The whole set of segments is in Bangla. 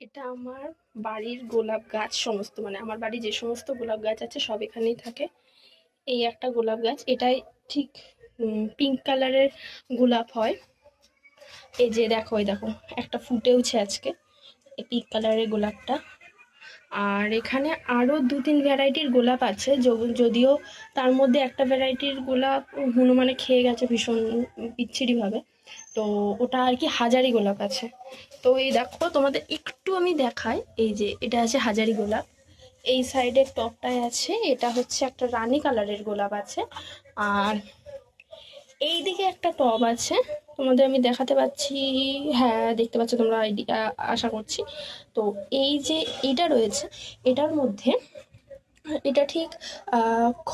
এটা আমার বাড়ির গোলাপ গাছ সমস্ত, মানে আমার বাড়ি যে সমস্ত গোলাপ গাছ আছে সব এখানেই থাকে। এই একটা গোলাপ গাছ, এটাই ঠিক পিঙ্ক কালারের গোলাপ হয়। এই যে দেখো, এই দেখো একটা ফুটেওছে আজকে এই পিঙ্ক কালারের গোলাপটা। আর এখানে আরও 2-3 ভ্যারাইটির গোলাপ আছে, যদিও তার মধ্যে একটা ভ্যারাইটির গোলাপ হনুমানে খেয়ে গেছে ভীষণ বিচ্ছিরিভাবে, তো ওটা আর কি হাজারি গোলাপ আছে। তো এই দেখো তোমাদের একটু আমি দেখাই, এই যে এটা আছে হাজারি গোলাপ, এই সাইডের টপটায় আছে এটা হচ্ছে একটা রানী কালারের গোলাপ আছে। আর এই দিকে একটা টব আছে, তোমাদের আমি দেখাতে পাচ্ছি, হ্যাঁ দেখতে পাচ্ছ তোমরা আইডিয়া আশা করছি। তো এই যে এটা রয়েছে, এটার মধ্যে এটা ঠিক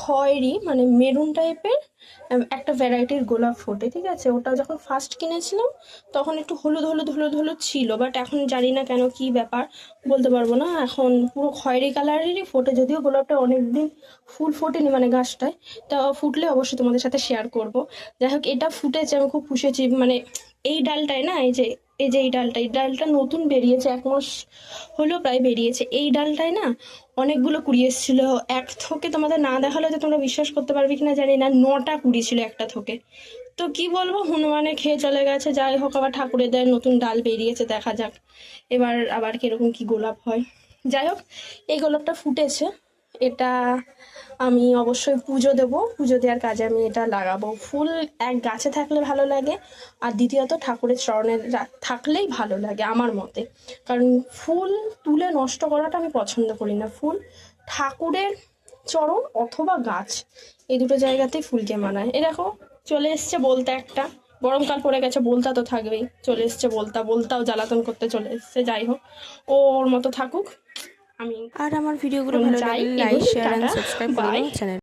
খয়েরি মানে মেরুন টাইপের একটা ভ্যারাইটির গোলাপ ফোটে, ঠিক আছে। ওটা যখন ফার্স্ট কিনেছিলাম তখন একটু হলুদ হলুদ হলুদ হলুদ ছিল, বাট এখন জানি না কেন, কি ব্যাপার বলতে পারবো না, এখন পুরো খয়েরি কালারেরই ফোটে। যদিও গোলাপটা অনেকদিন ফুল ফোটেনি মানে গাছটায়, তা ফুটলে অবশ্যই তোমাদের সাথে শেয়ার করব। যাই হোক, এটা ফুটেছে, আমি খুব খুশি হয়েছি। মানে এই ডালটায় না, এই যে এই ডালটা নতুন বেরিয়েছে, 1 মাস হলো প্রায় বেরিয়েছে। এই ডালটায় না অনেকগুলো কুড়ি এসেছিল এক থোকে, তোমাদের না দেখালে তো তোমরা বিশ্বাস করতে পারবে কিনা জানি না, 9টা কুড়ি ছিল একটা থোকে। তো কি বলবো, হনুমানে খেয়ে চলে গেছে। যাই হোক, আবার ঠাকুরের দেয় নতুন ডাল বেরিয়েছে, দেখা যাক এবার আবার কিরকম কি গোলাপ হয়। যাই হোক, এই গোলাপটা ফুটেছে, এটা আমি অবশ্যই পুজো দেবো, পুজো দেওয়ার কাজে আমি এটা লাগাবো। ফুল এক গাছে থাকলে ভালো লাগে, আর দ্বিতীয়ত ঠাকুরের চরণে থাকলেই ভালো লাগে আমার মতে। কারণ ফুল তুলে নষ্ট করাটা আমি পছন্দ করি না। ফুল ঠাকুরের চরণ অথবা গাছ, এই দুটো জায়গাতেই ফুলকে মানায়। এ দেখো চলে এসছে বলতা একটা, গরমকাল পড়ে গেছে, বলতা তো থাকবেই। চলে এসছে বলতাও জ্বালাতন করতে চলে এসছে। যাই হোক, ওর মতো থাকুক, আমি আর আমার ভিডিওগুলো ভালো যাই, লাগলে লাইক এগোই, শেয়ার টাটা, এন্ড সাবস্ক্রাইব করে বাই। দাও চ্যানেল।